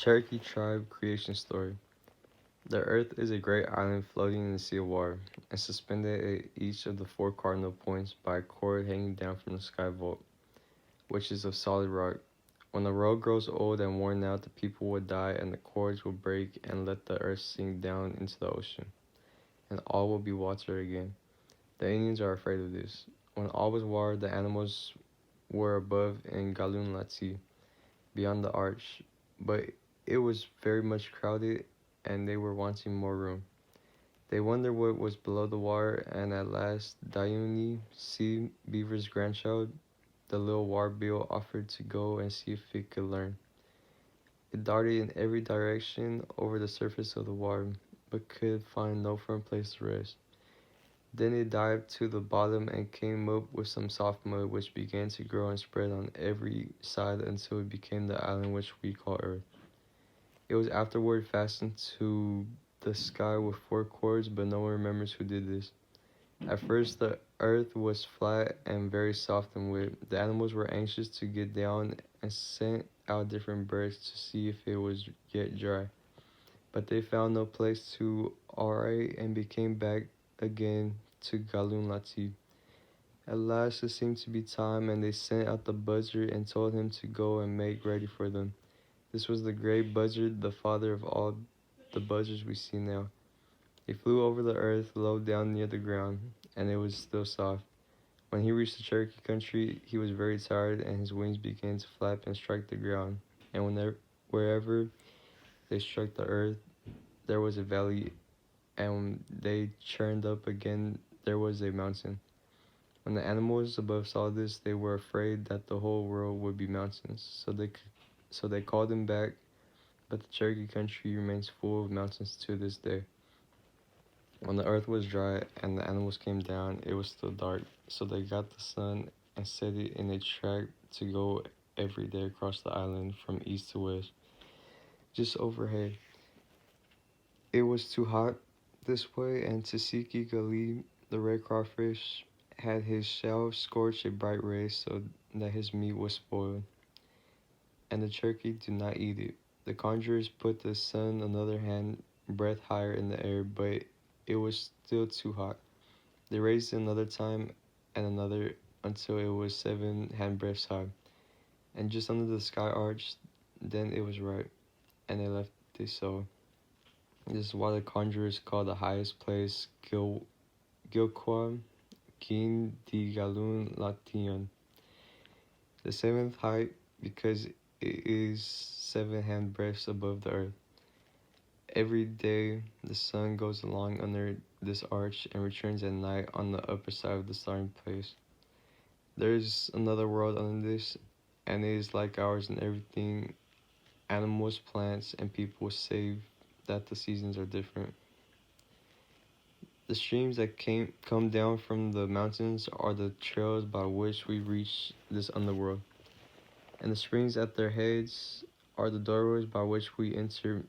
Cherokee Tribe Creation Story. The Earth is a great island floating in the sea of water, and suspended at each of the four cardinal points by a cord hanging down from the sky vault, which is of solid rock. When the road grows old and worn out, the people will die, and the cords will break and let the earth sink down into the ocean, and all will be water again. The Indians are afraid of this. When all was water, the animals were above in Galun Lati, beyond the arch, but it was very much crowded, and they were wanting more room. They wondered what was below the water, and at last Dayuni, Sea Beaver's grandchild, the little warbill, offered to go and see if it could learn. It darted in every direction over the surface of the water, but could find no firm place to rest. Then it dived to the bottom and came up with some soft mud, which began to grow and spread on every side until it became the island which we call Earth. It was afterward fastened to the sky with four cords, but no one remembers who did this. At first, the earth was flat and very soft and wet. The animals were anxious to get down and sent out different birds to see if it was yet dry. But they found no place to alight and became back again to Galun Latif. At last, it seemed to be time, and they sent out the buzzard and told him to go and make ready for them. This was the great buzzard, the father of all the buzzards we see now. He flew over the earth, low down near the ground, and it was still soft. When he reached the Cherokee country, he was very tired, and his wings began to flap and strike the ground. And wherever they struck the earth, there was a valley, and when they churned up again, there was a mountain. When the animals above saw this, they were afraid that the whole world would be mountains, so they called him back, but the Cherokee country remains full of mountains to this day. When the earth was dry and the animals came down, it was still dark, so they got the sun and set it in a track to go every day across the island from east to west, just overhead. It was too hot this way, and Tasiki Gali, the red crawfish, had his shell scorched a bright red so that his meat was spoiled, and the turkey did not eat it. The conjurers put the sun another hand breath higher in the air, but it was still too hot. They raised it another time and another until it was 7 handbreadths high, and just under the sky arch. Then it was right, and they left it so. This is why the conjurers call the highest place Gilqua King di Galun Lation, the seventh height, because it is 7 handbreadths above the earth. Every day the sun goes along under this arch and returns at night on the upper side of the starting place. There is another world under this, and it is like ours in everything, animals, plants, and people, save that the seasons are different. The streams that come down from the mountains are the trails by which we reach this underworld, and the springs at their heads are the doorways by which we enter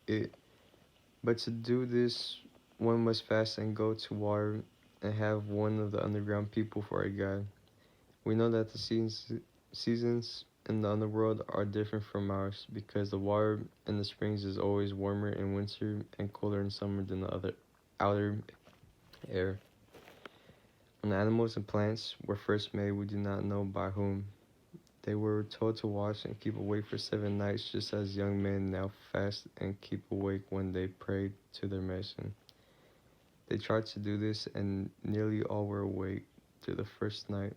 it. But to do this, one must fast and go to water and have one of the underground people for a guide. We know that the seasons in the underworld are different from ours because the water in the springs is always warmer in winter and colder in summer than the other outer air. When the animals and plants were first made, we do not know by whom. They were told to watch and keep awake for 7 nights, just as young men now fast and keep awake when they pray to their medicine. They tried to do this, and nearly all were awake through the first night.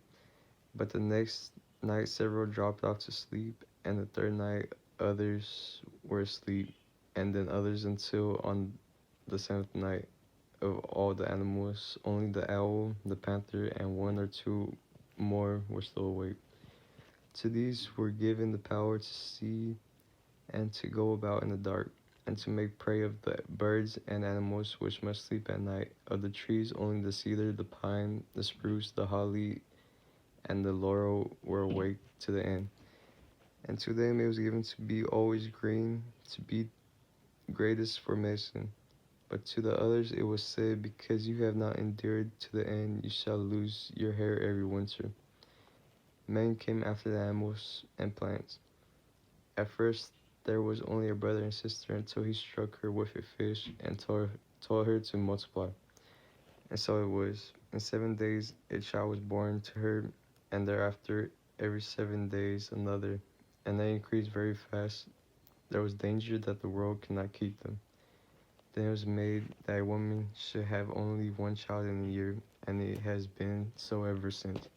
But the next night, several dropped off to sleep, and the third night, others were asleep, and then others until on the seventh night. Of all the animals, only the owl, the panther, and one or two more were still awake. To these were given the power to see and to go about in the dark, and to make prey of the birds and animals which must sleep at night. Of the trees, only the cedar, the pine, the spruce, the holly, and the laurel were awake to the end. And to them it was given to be always green, to be greatest for medicine. But to the others it was said, because you have not endured to the end, you shall lose your hair every winter. Men came after the animals and plants. At first There was only a brother and sister until he struck her with a fish and told her to multiply. And so it was. In 7 days a child was born to her, and thereafter every 7 days another, and they increased very fast. There was danger that the world could not keep them. Then it was made that a woman should have only one child in a year, and it has been so ever since.